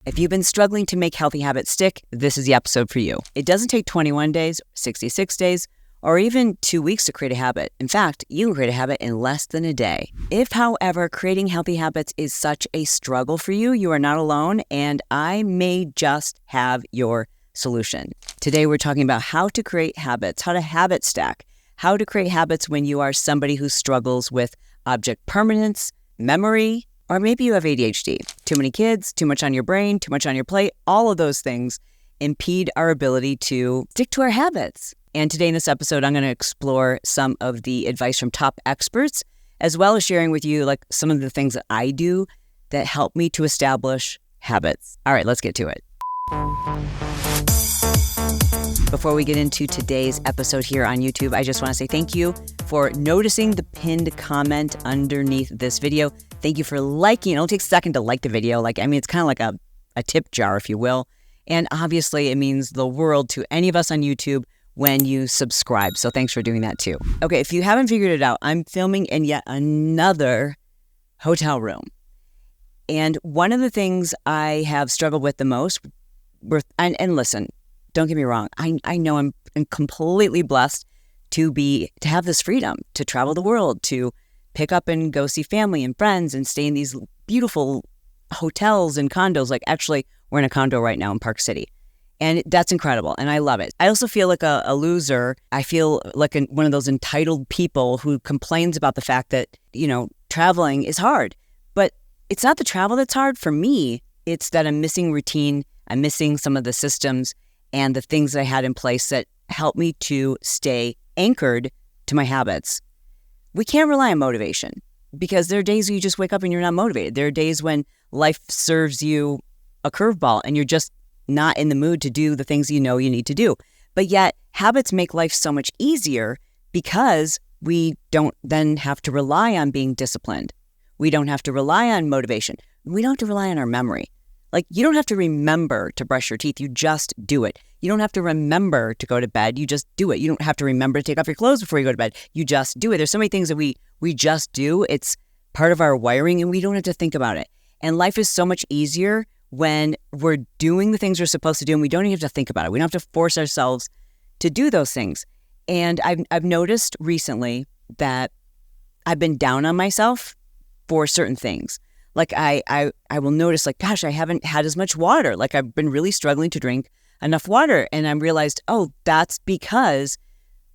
If you've been struggling to make healthy habits stick, this is the episode for you. It doesn't take 21 days, 66 days, or even 2 weeks to create a habit. In fact, you can create a habit in less than a day. If, however, creating healthy habits is such a struggle for you, you are not alone, and I may just have your solution. Today, we're talking about how to create habits, how to habit stack, how to create habits when you are somebody who struggles with object permanence, memory, or maybe you have ADHD. Too many kids, too much on your brain, too much on your plate. All of those things impede our ability to stick to our habits. And today in this episode, I'm going to explore some of the advice from top experts, as well as sharing with you like some of the things that I do that help me to establish habits. All right, let's get to it. Before we get into today's episode here on YouTube, I just want to say thank you for noticing the pinned comment underneath this video. Thank you for liking. It only takes a second to like the video. It's kind of like a tip jar, if you will. And obviously, it means the world to any of us on YouTube when you subscribe. So thanks for doing that too. Okay, if you haven't figured it out, I'm filming in yet another hotel room. And one of the things I have struggled with the most, and listen, don't get me wrong, I know I'm completely blessed to have this freedom to travel the world, to pick up and go see family and friends and stay in these beautiful hotels and condos. Like actually, we're in a condo right now in Park City. And that's incredible. And I love it. I also feel like a loser. I feel like one of those entitled people who complains about the fact that, traveling is hard. But it's not the travel that's hard. For me, it's that I'm missing routine. I'm missing some of the systems and the things that I had in place that help me to stay anchored to my habits. We can't rely on motivation because there are days where you just wake up and you're not motivated. There are days when life serves you a curveball and you're just not in the mood to do the things you know you need to do. But yet habits make life so much easier because we don't then have to rely on being disciplined. We don't have to rely on motivation. We don't have to rely on our memory. Like you don't have to remember to brush your teeth. You just do it. You don't have to remember to go to bed. You just do it. You don't have to remember to take off your clothes before you go to bed. You just do it. There's so many things that we just do. It's part of our wiring and we don't have to think about it. And life is so much easier when we're doing the things we're supposed to do and we don't even have to think about it. We don't have to force ourselves to do those things. And I've noticed recently that I've been down on myself for certain things. Like I will notice like, gosh, I haven't had as much water. Like I've been really struggling to drink enough water. And I realized, that's because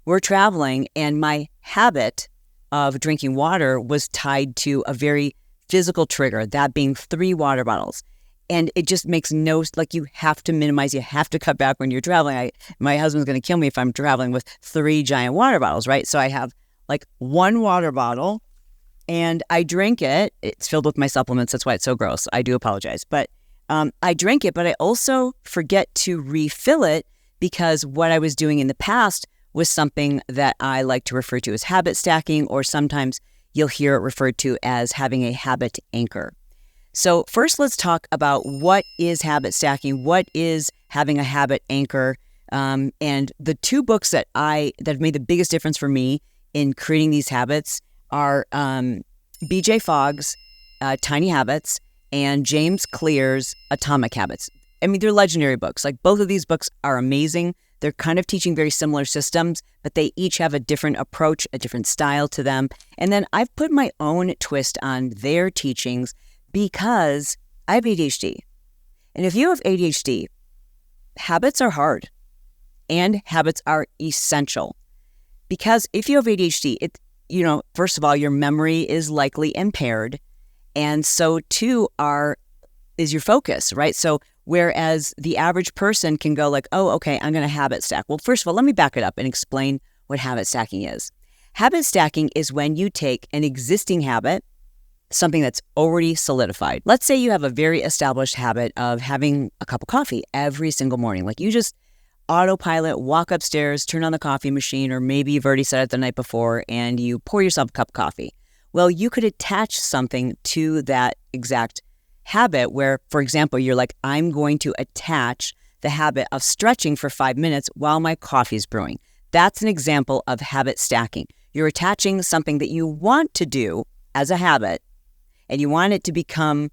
we're traveling and my habit of drinking water was tied to a very physical trigger, that being 3 water bottles. And it just makes you have to minimize, you have to cut back when you're traveling. My husband's going to kill me if I'm traveling with 3 giant water bottles, right? So I have like 1 water bottle and I drink it. It's filled with my supplements. That's why it's so gross. I do apologize. But I drink it, but I also forget to refill it because what I was doing in the past was something that I like to refer to as habit stacking, or sometimes you'll hear it referred to as having a habit anchor. So first, let's talk about what is habit stacking, what is having a habit anchor, and the 2 books that have made the biggest difference for me in creating these habits are BJ Fogg's Tiny Habits and James Clear's Atomic Habits. I mean, they're legendary books. Like both of these books are amazing. They're kind of teaching very similar systems, but they each have a different approach, a different style to them. And then I've put my own twist on their teachings because I have ADHD. And if you have ADHD, habits are hard and habits are essential. Because if you have ADHD, first of all, your memory is likely impaired. And so too is your focus, right? So whereas the average person can go like, oh, okay, I'm going to habit stack. Well, first of all, let me back it up and explain what habit stacking is. Habit stacking is when you take an existing habit, something that's already solidified. Let's say you have a very established habit of having a cup of coffee every single morning. Like you just autopilot, walk upstairs, turn on the coffee machine, or maybe you've already set it the night before and you pour yourself a cup of coffee. Well, you could attach something to that exact habit where, for example, you're like, I'm going to attach the habit of stretching for 5 minutes while my coffee is brewing. That's an example of habit stacking. You're attaching something that you want to do as a habit, and you want it to become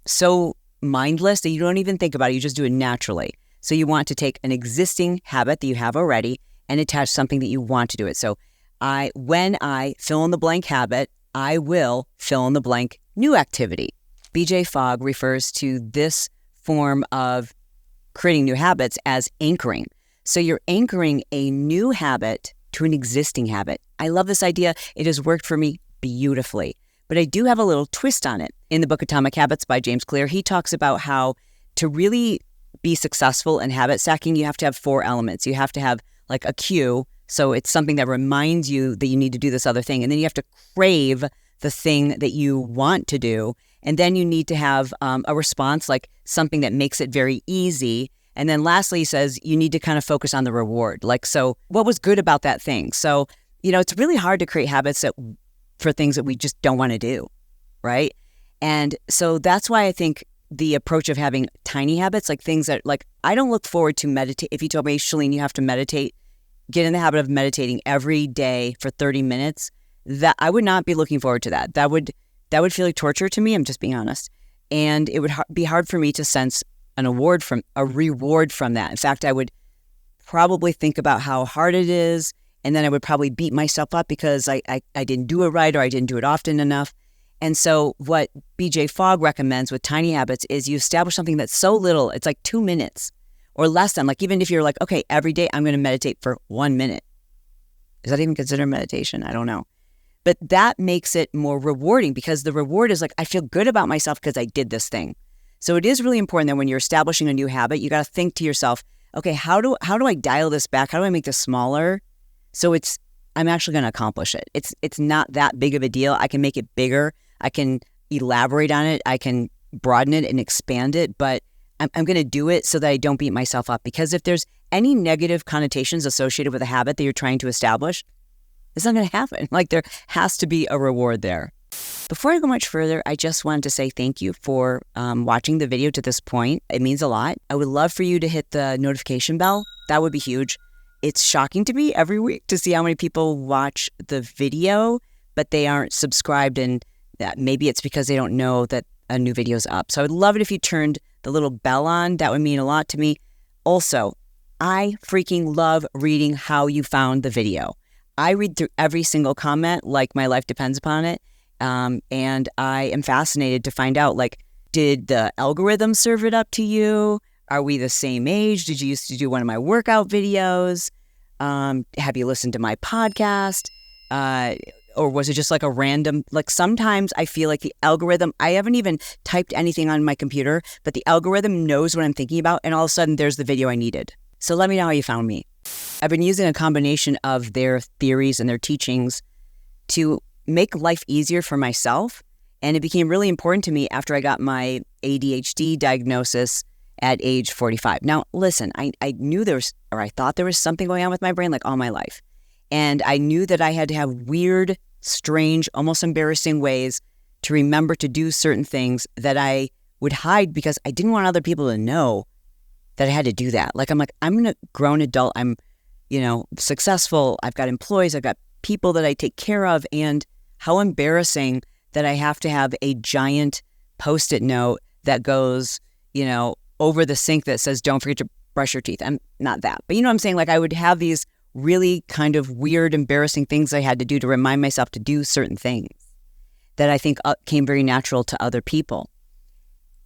so mindless that you don't even think about it. You just do it naturally. So you want to take an existing habit that you have already and attach something that you want to do it. So when I fill in the blank habit, I will fill in the blank new activity. BJ Fogg refers to this form of creating new habits as anchoring. So you're anchoring a new habit to an existing habit. I love this idea. It has worked for me beautifully. But I do have a little twist on it. In the book Atomic Habits by James Clear, he talks about how to really be successful in habit stacking, you have to have 4 elements. You have to have like a cue. So it's something that reminds you that you need to do this other thing. And then you have to crave the thing that you want to do. And then you need to have a response, like something that makes it very easy. And then lastly, he says you need to kind of focus on the reward. Like, so what was good about that thing? So, it's really hard to create habits for things that we just don't want to do, right? And so that's why I think the approach of having tiny habits, like things that, like, I don't look forward to meditate. If you told me, Chalene, you have to meditate, get in the habit of meditating every day for 30 minutes, that I would not be looking forward to that. That would feel like torture to me. I'm just being honest. And it would be hard for me to sense a reward from that. In fact, I would probably think about how hard it is. And then I would probably beat myself up because I didn't do it right or I didn't do it often enough. And so what BJ Fogg recommends with tiny habits is you establish something that's so little, it's like 2 minutes or less than. Like even if you're like, okay, every day I'm going to meditate for 1 minute. Is that even considered meditation? I don't know. But that makes it more rewarding because the reward is like, I feel good about myself because I did this thing. So it is really important that when you're establishing a new habit, you got to think to yourself, okay, how do I dial this back? How do I make this smaller? So I'm actually going to accomplish it. It's not that big of a deal. I can make it bigger. I can elaborate on it. I can broaden it and expand it, but I'm going to do it so that I don't beat myself up. Because if there's any negative connotations associated with a habit that you're trying to establish, it's not going to happen. Like there has to be a reward there. Before I go much further, I just wanted to say thank you for watching the video to this point. It means a lot. I would love for you to hit the notification bell. That would be huge. It's shocking to me every week to see how many people watch the video, but they aren't subscribed, and maybe it's because they don't know that a new video is up. So I would love it if you turned the little bell on. That would mean a lot to me. Also, I freaking love reading how you found the video. I read through every single comment like my life depends upon it. And I am fascinated to find out, like, did the algorithm serve it up to you? Are we the same age? Did you used to do one of my workout videos? Have you listened to my podcast? Or was it just like a random, like sometimes I feel like the algorithm, I haven't even typed anything on my computer, but the algorithm knows what I'm thinking about. And all of a sudden there's the video I needed. So let me know how you found me. I've been using a combination of their theories and their teachings to make life easier for myself. And it became really important to me after I got my ADHD diagnosis at age 45. Now, listen, I knew I thought there was something going on with my brain like all my life. And I knew that I had to have weird, strange, almost embarrassing ways to remember to do certain things that I would hide because I didn't want other people to know that I had to do that. I'm a grown adult. I'm, successful. I've got employees. I've got people that I take care of. And how embarrassing that I have to have a giant Post-it note that goes, over the sink that says, don't forget to brush your teeth. I'm not that. But you know what I'm saying? Like I would have these really kind of weird, embarrassing things I had to do to remind myself to do certain things that I think came very natural to other people.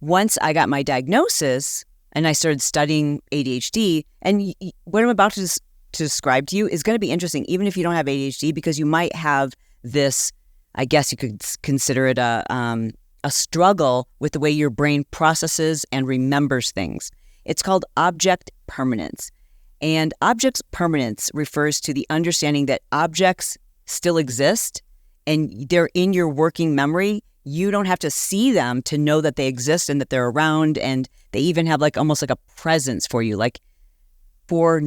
Once I got my diagnosis and I started studying ADHD, and what I'm about to describe to you is going to be interesting, even if you don't have ADHD, because you might have this, I guess you could consider it a struggle with the way your brain processes and remembers things. It's called object permanence. And object permanence refers to the understanding that objects still exist and they're in your working memory. You don't have to see them to know that they exist and that they're around, and they even have almost like a presence for you. Like for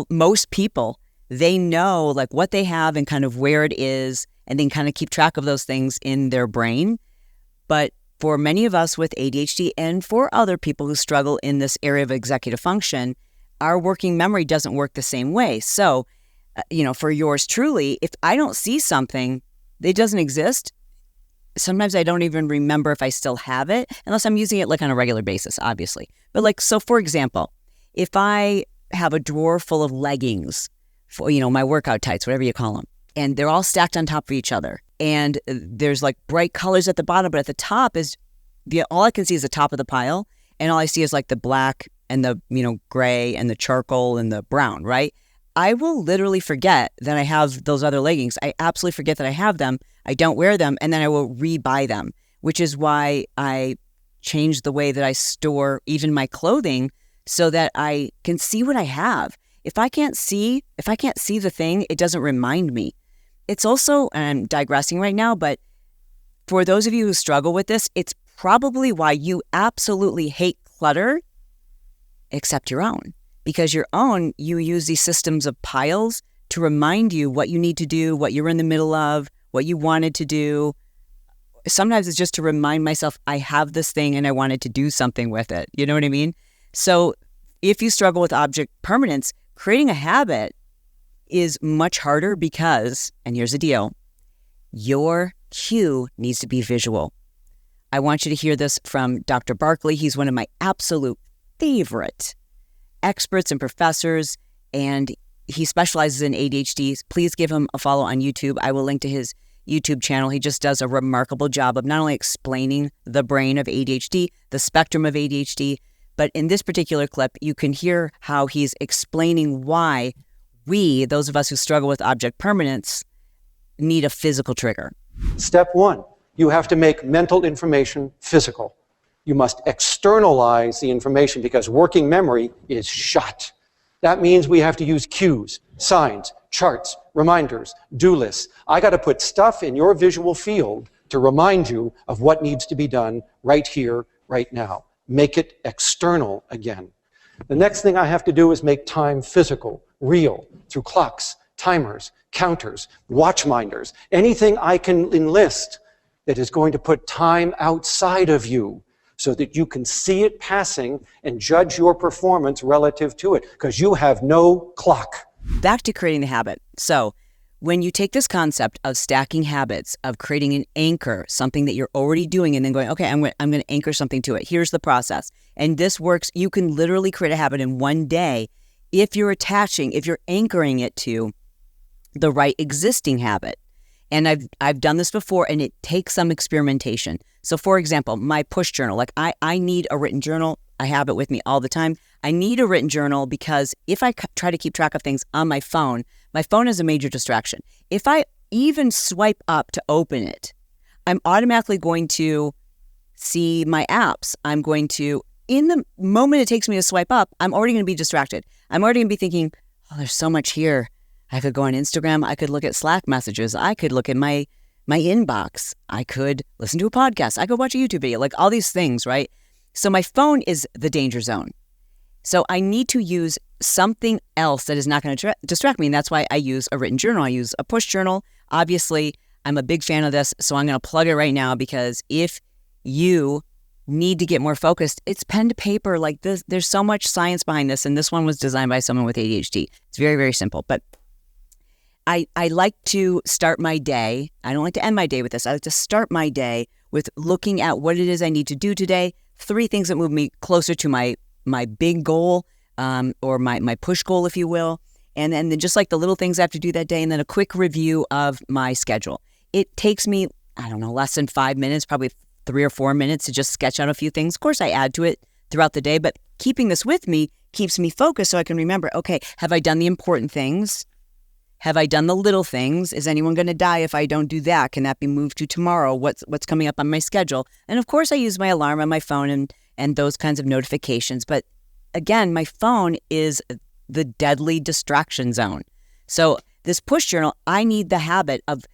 most people, they know what they have and kind of where it is, and then kind of keep track of those things in their brain. But for many of us with ADHD and for other people who struggle in this area of executive function, our working memory doesn't work the same way. So, for yours truly, if I don't see something, it doesn't exist, sometimes I don't even remember if I still have it unless I'm using it like on a regular basis, obviously. But like, so for example, if I have a drawer full of leggings for, my workout tights, whatever you call them, and they're all stacked on top of each other, and there's like bright colors at the bottom, but at the top is all I can see is the top of the pile, and all I see is like the black and the gray and the charcoal and the brown, right? I will literally forget that I have those other leggings. I absolutely forget that I have them. I don't wear them, and then I will rebuy them, which is why I changed the way that I store even my clothing so that I can see what I have. If I can't see the thing, it doesn't remind me. It's also, and I'm digressing right now, but for those of you who struggle with this, it's probably why you absolutely hate clutter, except your own. Because your own, you use these systems of piles to remind you what you need to do, what you're in the middle of, what you wanted to do. Sometimes it's just to remind myself, I have this thing and I wanted to do something with it. You know what I mean? So if you struggle with object permanence, creating a habit is much harder because, and here's the deal, your cue needs to be visual. I want you to hear this from Dr. Barkley. He's one of my absolute favorite experts and professors, and he specializes in ADHD. Please give him a follow on YouTube. I will link to his YouTube channel. He just does a remarkable job of not only explaining the brain of ADHD, the spectrum of ADHD, but in this particular clip, you can hear how he's explaining why we, those of us who struggle with object permanence, need a physical trigger. Step one, you have to make mental information physical. You must externalize the information because working memory is shut. That means we have to use cues, signs, charts, reminders, do lists. I got to put stuff in your visual field to remind you of what needs to be done right here, right now. Make it external again. The next thing I have to do is make time physical, real, through clocks, timers, counters, watchminders, anything I can enlist that is going to put time outside of you so that you can see it passing and judge your performance relative to it, because you have no clock. Back to creating the habit. So when you take this concept of stacking habits, of creating an anchor, something that you're already doing, and then going, okay, I'm going to anchor something to it. Here's the process. And this works. You can literally create a habit in one day if you're anchoring it to the right existing habit. And I've done this before, and it takes some experimentation. So for example, my push journal, like I need a written journal. I have it with me all the time. I need a written journal because if I try to keep track of things on my phone is a major distraction. If I even swipe up to open it, I'm automatically going to see my apps. I'm going to, in the moment it takes me to swipe up, I'm already going to be distracted. I'm already going to be thinking, oh, there's so much here. I could go on Instagram. I could look at Slack messages. I could look at my inbox. I could listen to a podcast. I could watch a YouTube video, like all these things, right? So my phone is the danger zone. So I need to use something else that is not going to distract me. And that's why I use a written journal. I use a push journal. Obviously, I'm a big fan of this. So I'm going to plug it right now, because if you need to get more focused, it's pen to paper like this. There's so much science behind this. And this one was designed by someone with ADHD. It's very, very simple. But I like to start my day. I don't like to end my day with this. I like to start my day with looking at what it is I need to do today. 3 things that move me closer to my big goal, or my push goal, if you will. And then just like the little things I have to do that day, and then a quick review of my schedule. It takes me, less than 5 minutes, probably 3 or 4 minutes to just sketch out a few things. Of course, I add to it throughout the day, but keeping this with me keeps me focused so I can remember, okay, have I done the important things? Have I done the little things? Is anyone going to die if I don't do that? Can that be moved to tomorrow? What's coming up on my schedule? And of course, I use my alarm on my phone and those kinds of notifications. But again, my phone is the deadly distraction zone. So this push journal, I need the habit of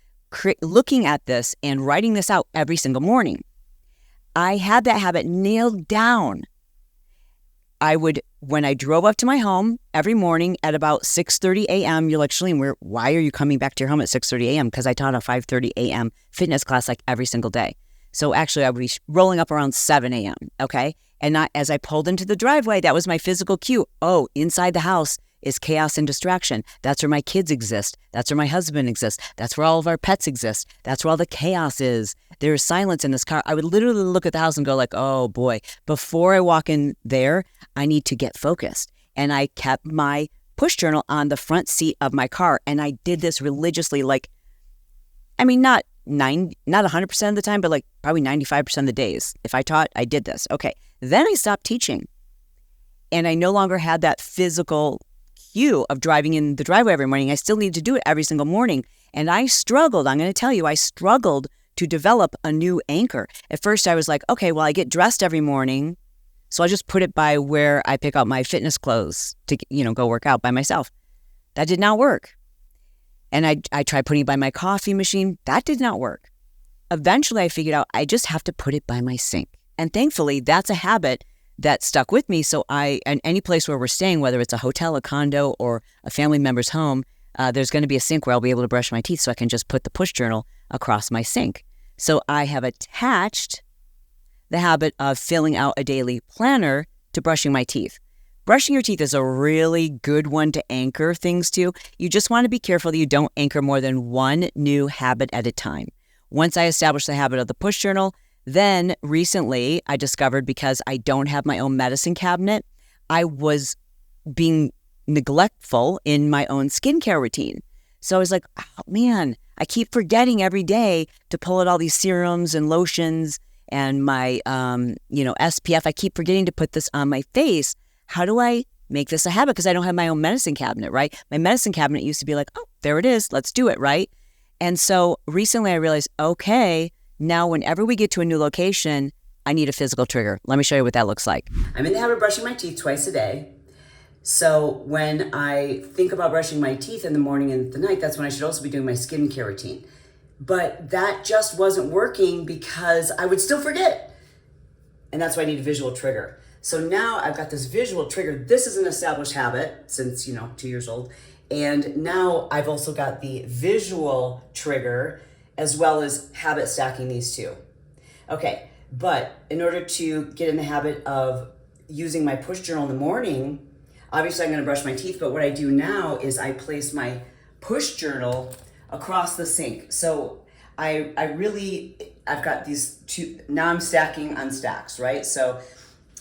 looking at this and writing this out every single morning. I had that habit nailed down. When I drove up to my home every morning at about 6:30 a.m., you're like, Chalene, why are you coming back to your home at 6:30 a.m.? Because I taught a 5:30 a.m. fitness class like every single day. So actually, I would be rolling up around 7 a.m., okay? And as I pulled into the driveway, that was my physical cue. Oh, inside the house is chaos and distraction. That's where my kids exist. That's where my husband exists. That's where all of our pets exist. That's where all the chaos is. There is silence in this car. I would literally look at the house and go like, oh boy, before I walk in there, I need to get focused. And I kept my push journal on the front seat of my car. And I did this religiously, like, I mean, not 100% of the time, but like probably 95% of the days. If I taught, I did this. Okay. Then I stopped teaching. And I no longer had that physical cue of driving in the driveway every morning. I still needed to do it every single morning. And I struggled. I'm going to tell you, I struggled to develop a new anchor. At first I was like, okay, well, I get dressed every morning, so I'll just put it by where I pick out my fitness clothes to, go work out by myself. That did not work. And I tried putting it by my coffee machine. That did not work. Eventually, I figured out I just have to put it by my sink. And thankfully, that's a habit that stuck with me. So in any place where we're staying, whether it's a hotel, a condo, or a family member's home, there's going to be a sink where I'll be able to brush my teeth, so I can just put the push journal across my sink. So I have attached the habit of filling out a daily planner to brushing my teeth. Brushing your teeth is a really good one to anchor things to. You just want to be careful that you don't anchor more than one new habit at a time. Once I established the habit of the push journal, then recently I discovered, because I don't have my own medicine cabinet, I was being neglectful in my own skincare routine. So I was like, oh man, I keep forgetting every day to pull out all these serums and lotions and my, SPF. I keep forgetting to put this on my face. How do I make this a habit? Because I don't have my own medicine cabinet, right? My medicine cabinet used to be like, oh, there it is. Let's do it, right? And so recently I realized, okay, now whenever we get to a new location, I need a physical trigger. Let me show you what that looks like. I'm in the habit of brushing my teeth twice a day. So when I think about brushing my teeth in the morning and the night, that's when I should also be doing my skincare routine. But that just wasn't working because I would still forget. And that's why I need a visual trigger. So now I've got this visual trigger. This is an established habit since, 2 years old. And now I've also got the visual trigger as well as habit stacking these two. Okay, but in order to get in the habit of using my push journal in the morning, obviously I'm gonna brush my teeth, but what I do now is I place my push journal across the sink. So I've got these two, now I'm stacking on stacks, right? So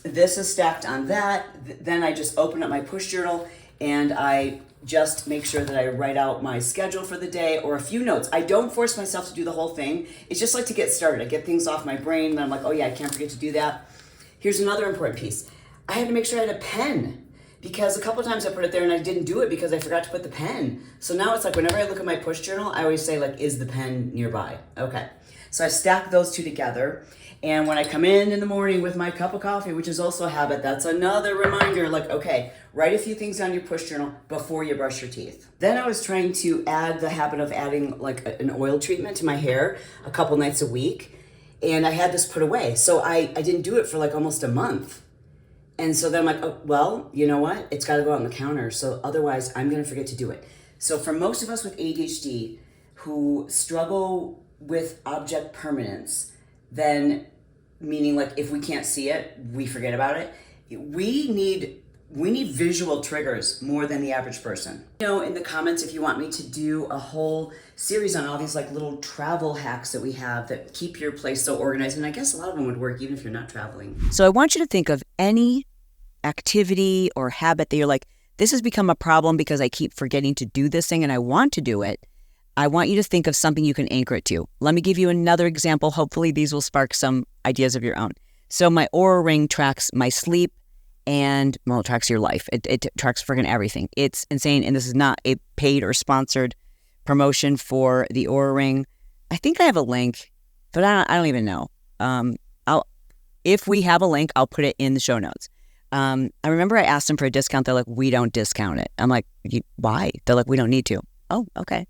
this is stacked on that. Then I just open up my push journal and I just make sure that I write out my schedule for the day or a few notes. I don't force myself to do the whole thing. It's just like to get started. I get things off my brain and I'm like, oh yeah, I can't forget to do that. Here's another important piece. I had to make sure I had a pen because a couple of times I put it there and I didn't do it because I forgot to put the pen. So now it's like whenever I look at my push journal, I always say like, is the pen nearby? Okay. So I stack those two together. And when I come in the morning with my cup of coffee, which is also a habit, that's another reminder, like, okay, write a few things on your push journal before you brush your teeth. Then I was trying to add the habit of adding like an oil treatment to my hair a couple nights a week. And I had this put away. So I didn't do it for like almost a month. And so then I'm like, oh, well, you know what? It's got to go out on the counter. So otherwise I'm going to forget to do it. So for most of us with ADHD who struggle with object permanence, then meaning like if we can't see it, we forget about it. We need visual triggers more than the average person. In the comments if you want me to do a whole series on all these like little travel hacks that we have that keep your place so organized. And I guess a lot of them would work even if you're not traveling. So I want you to think of any activity or habit that you're like, this has become a problem because I keep forgetting to do this thing and I want to do it. I want you to think of something you can anchor it to. Let me give you another example. Hopefully these will spark some ideas of your own. So my Oura Ring tracks my sleep and, well, it tracks your life. It tracks freaking everything. It's insane. And this is not a paid or sponsored promotion for the Oura Ring. I think I have a link, but I don't even know. If we have a link, I'll put it in the show notes. I remember I asked them for a discount. They're like, we don't discount it. I'm like, why? They're like, we don't need to. Oh, okay.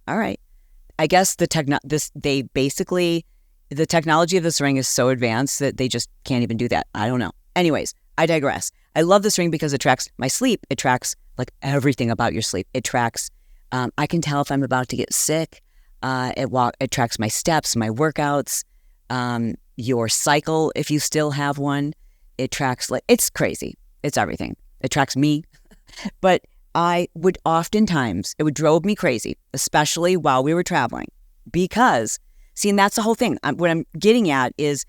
All right. I guess the technology of this ring is so advanced that they just can't even do that. I don't know. Anyways, I digress. I love this ring because it tracks my sleep. It tracks like everything about your sleep. It tracks, I can tell if I'm about to get sick. It tracks my steps, my workouts, your cycle, if you still have one. It tracks, like, it's crazy. It's everything. It tracks me. But I would oftentimes, it would drove me crazy, especially while we were traveling, because, see, and that's the whole thing. What I'm getting at is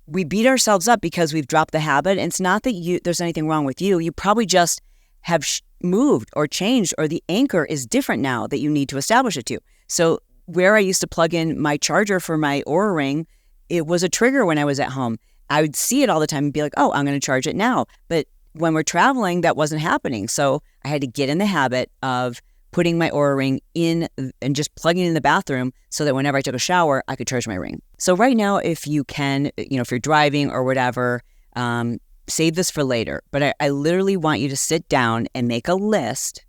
we beat ourselves up because we've dropped the habit. And it's not that there's anything wrong with you. You probably just have moved or changed, or the anchor is different now that you need to establish it to. So where I used to plug in my charger for my Oura Ring, it was a trigger when I was at home. I would see it all the time and be like, oh, I'm going to charge it now. But when we're traveling, that wasn't happening. So I had to get in the habit of putting my Oura Ring in and just plugging it in the bathroom so that whenever I took a shower, I could charge my ring. So right now, if you can, if you're driving or whatever, save this for later. But I literally want you to sit down and make a list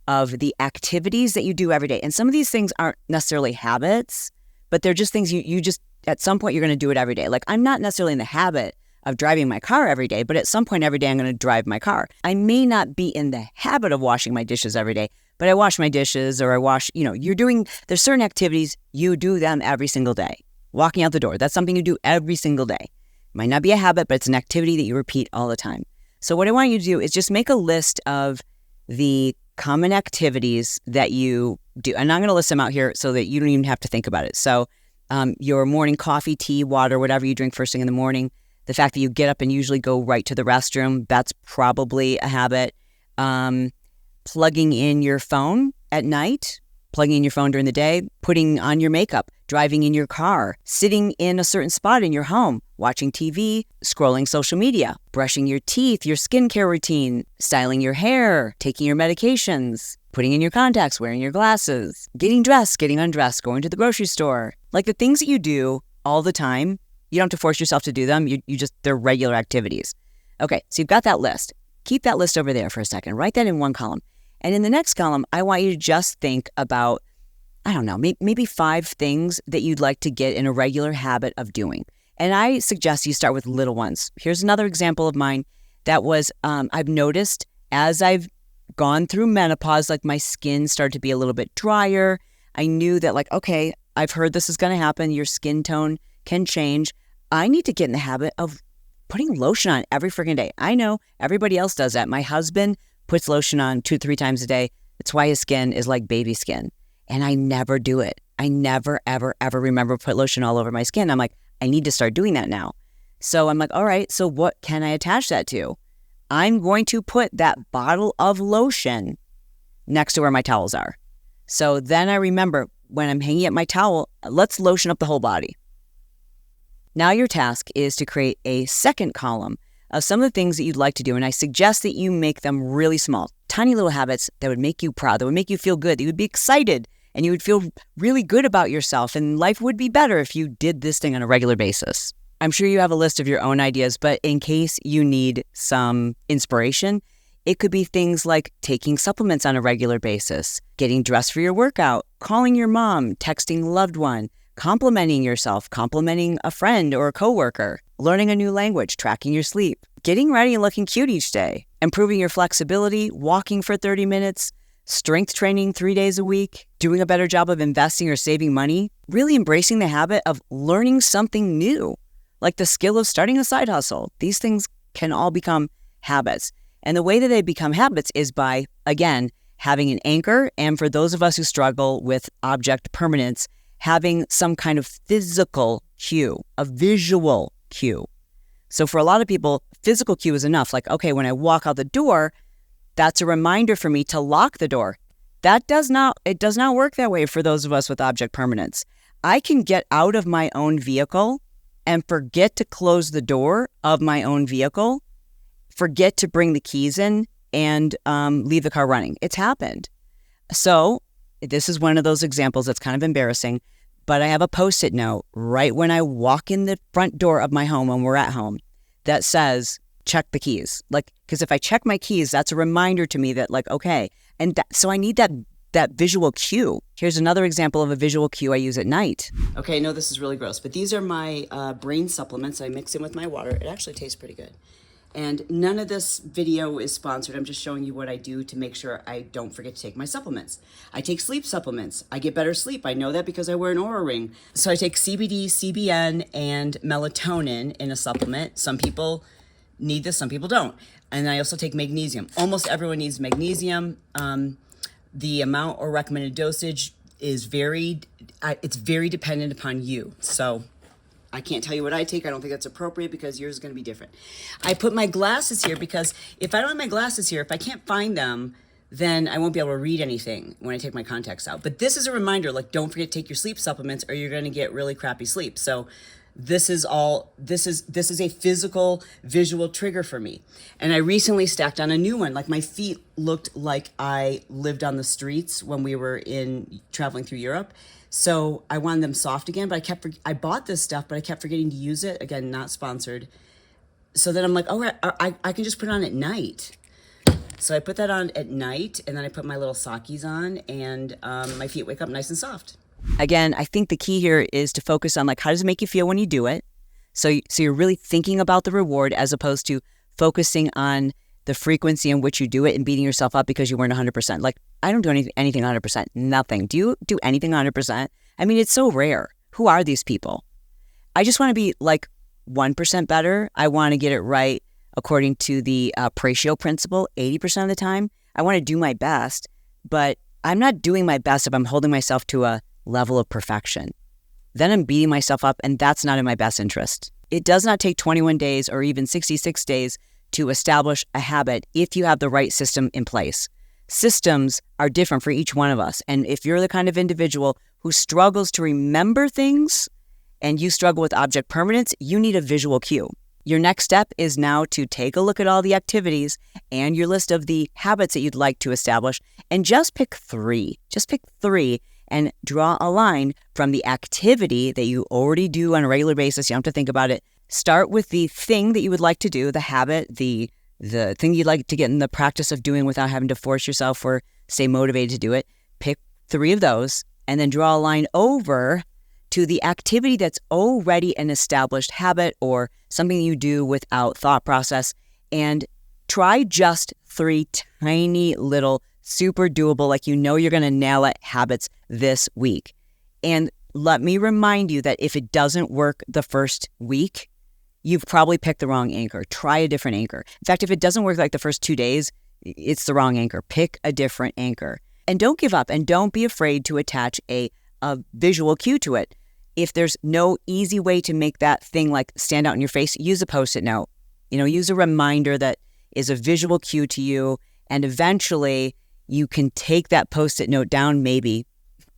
of the activities that you do every day. And some of these things aren't necessarily habits, but they're just things you just, at some point, you're going to do it every day. Like, I'm not necessarily in the habit of driving my car every day, but at some point every day I'm going to drive my car. I may not be in the habit of washing my dishes every day, but I wash my dishes, or I wash, there's certain activities, you do them every single day. Walking out the door, that's something you do every single day. Might not be a habit, but it's an activity that you repeat all the time. So what I want you to do is just make a list of the common activities that you do. And I'm going to list them out here so that you don't even have to think about it. So your morning coffee, tea, water, whatever you drink first thing in the morning, the fact that you get up and usually go right to the restroom, that's probably a habit. Plugging in your phone at night, plugging in your phone during the day, putting on your makeup, driving in your car, sitting in a certain spot in your home, watching TV, scrolling social media, brushing your teeth, your skincare routine, styling your hair, taking your medications, putting in your contacts, wearing your glasses, getting dressed, getting undressed, going to the grocery store. Like the things that you do all the time, you don't have to force yourself to do them. They're regular activities. Okay, so you've got that list. Keep that list over there for a second. Write that in one column. And in the next column, I want you to just think about, maybe 5 things that you'd like to get in a regular habit of doing. And I suggest you start with little ones. Here's another example of mine that was, I've noticed as I've gone through menopause, like my skin started to be a little bit drier. I knew that okay, I've heard this is going to happen. Your skin tone can change. I need to get in the habit of putting lotion on every freaking day. I know everybody else does that. My husband puts lotion on 2-3 times a day. That's why his skin is like baby skin. And I never do it. I never, ever, ever remember to put lotion all over my skin. I'm like, I need to start doing that now. So I'm like, all right, so what can I attach that to? I'm going to put that bottle of lotion next to where my towels are. So then I remember when I'm hanging up my towel, let's lotion up the whole body. Now your task is to create a second column of some of the things that you'd like to do. And I suggest that you make them really small, tiny little habits that would make you proud, that would make you feel good, that you would be excited, and you would feel really good about yourself. And life would be better if you did this thing on a regular basis. I'm sure you have a list of your own ideas, but in case you need some inspiration, it could be things like taking supplements on a regular basis, getting dressed for your workout, calling your mom, texting a loved one, complimenting yourself, complimenting a friend or a coworker, learning a new language, tracking your sleep, getting ready and looking cute each day, improving your flexibility, walking for 30 minutes, strength training 3 days a week, doing a better job of investing or saving money, really embracing the habit of learning something new, like the skill of starting a side hustle. These things can all become habits. And the way that they become habits is by, again, having an anchor. And for those of us who struggle with object permanence, having some kind of physical cue, a visual cue. So for a lot of people, physical cue is enough. Like, okay, when I walk out the door, that's a reminder for me to lock the door. It does not work that way for those of us with object permanence. I can get out of my own vehicle and forget to close the door of my own vehicle, forget to bring the keys in, and leave the car running. It's happened. So this is one of those examples that's kind of embarrassing, but I have a Post-it note right when I walk in the front door of my home when we're at home that says, check the keys. Because if I check my keys, that's a reminder to me that okay. And so I need that visual cue. Here's another example of a visual cue I use at night. Okay, I know this is really gross, but these are my brain supplements. I mix in with my water. It actually tastes pretty good. And none of this video is sponsored. I'm just showing you what I do to make sure I don't forget to take my supplements. I take sleep supplements. I get better sleep. I know that because I wear an Oura Ring. So I take CBD, CBN, and melatonin in a supplement. Some people need this, some people don't. And I also take magnesium. Almost everyone needs magnesium. The amount or recommended dosage is varied. It's very dependent upon you. So I can't tell you what I take. I don't think that's appropriate because yours is going to be different. I put my glasses here because if I don't have my glasses here, if I can't find them, then I won't be able to read anything when I take my contacts out. But this is a reminder, like, don't forget to take your sleep supplements or you're going to get really crappy sleep. So this is a physical visual trigger for me. And I recently stacked on a new one. Like, my feet looked like I lived on the streets when we were traveling through Europe. So I wanted them soft again, but I bought this stuff, but I kept forgetting to use it. Again, not sponsored. So then I'm like, oh, I can just put it on at night. So I put that on at night, and then I put my little Sakis on, and my feet wake up nice and soft. Again, I think the key here is to focus on, like, how does it make you feel when you do it? So you're really thinking about the reward as opposed to focusing on the frequency in which you do it and beating yourself up because you weren't 100%. Like, I don't do anything 100%. Nothing. Do you do anything 100%? I mean, it's so rare. Who are these people? I just want to be like 1% better. I want to get it right according to the Pareto principle 80% of the time. I want to do my best, but I'm not doing my best if I'm holding myself to a level of perfection. Then I'm beating myself up, and that's not in my best interest. It does not take 21 days or even 66 days to establish a habit if you have the right system in place. Systems are different for each one of us. And if you're the kind of individual who struggles to remember things and you struggle with object permanence, you need a visual cue. Your next step is now to take a look at all the activities and your list of the habits that you'd like to establish and just pick three. Just pick three and draw a line from the activity that you already do on a regular basis. You don't have to think about it. Start with the thing that you would like to do, the habit, the thing you'd like to get in the practice of doing without having to force yourself or stay motivated to do it. Pick three of those and then draw a line over to the activity that's already an established habit or something you do without thought process, and try just three tiny little super doable, like you know you're going to nail it, habits this week. And let me remind you that if it doesn't work the first week, you've probably picked the wrong anchor. Try a different anchor. In fact, if it doesn't work like the first 2 days, it's the wrong anchor. Pick a different anchor. And don't give up, and don't be afraid to attach a visual cue to it. If there's no easy way to make that thing like stand out in your face, use a Post-it note. Use a reminder that is a visual cue to you, and eventually you can take that Post-it note down, maybe,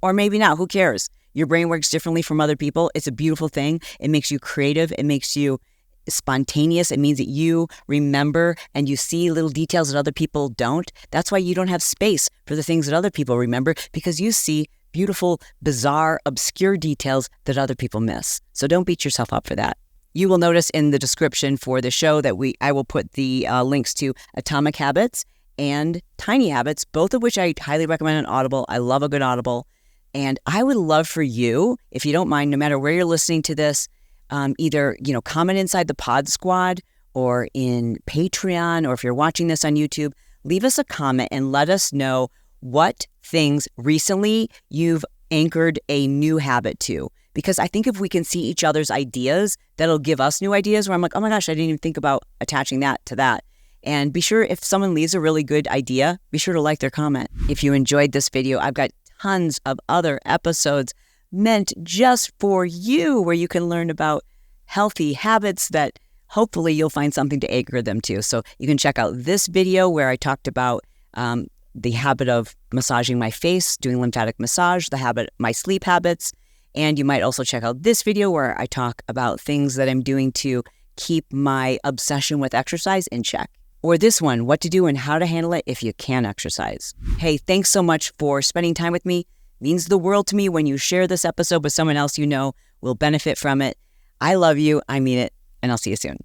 or maybe not. Who cares? Your brain works differently from other people. It's a beautiful thing. It makes you creative. It makes you spontaneous. It means that you remember and you see little details that other people don't. That's why you don't have space for the things that other people remember, because you see beautiful, bizarre, obscure details that other people miss. So don't beat yourself up for that. You will notice in the description for the show that I will put the links to Atomic Habits and Tiny Habits, both of which I highly recommend on Audible. I love a good Audible. And I would love for you, if you don't mind, no matter where you're listening to this, either, comment inside the Pod Squad or in Patreon, or if you're watching this on YouTube, leave us a comment and let us know what things recently you've anchored a new habit to. Because I think if we can see each other's ideas, that'll give us new ideas where I'm like, oh my gosh, I didn't even think about attaching that to that. And be sure, if someone leaves a really good idea, be sure to like their comment. If you enjoyed this video, I've got tons of other episodes meant just for you where you can learn about healthy habits that hopefully you'll find something to anchor them to. So you can check out this video where I talked about the habit of massaging my face, doing lymphatic massage, my sleep habits. And you might also check out this video where I talk about things that I'm doing to keep my obsession with exercise in check. Or this one, what to do and how to handle it if you can't exercise. Hey, thanks so much for spending time with me. It means the world to me when you share this episode with someone else you know will benefit from it. I love you. I mean it. And I'll see you soon.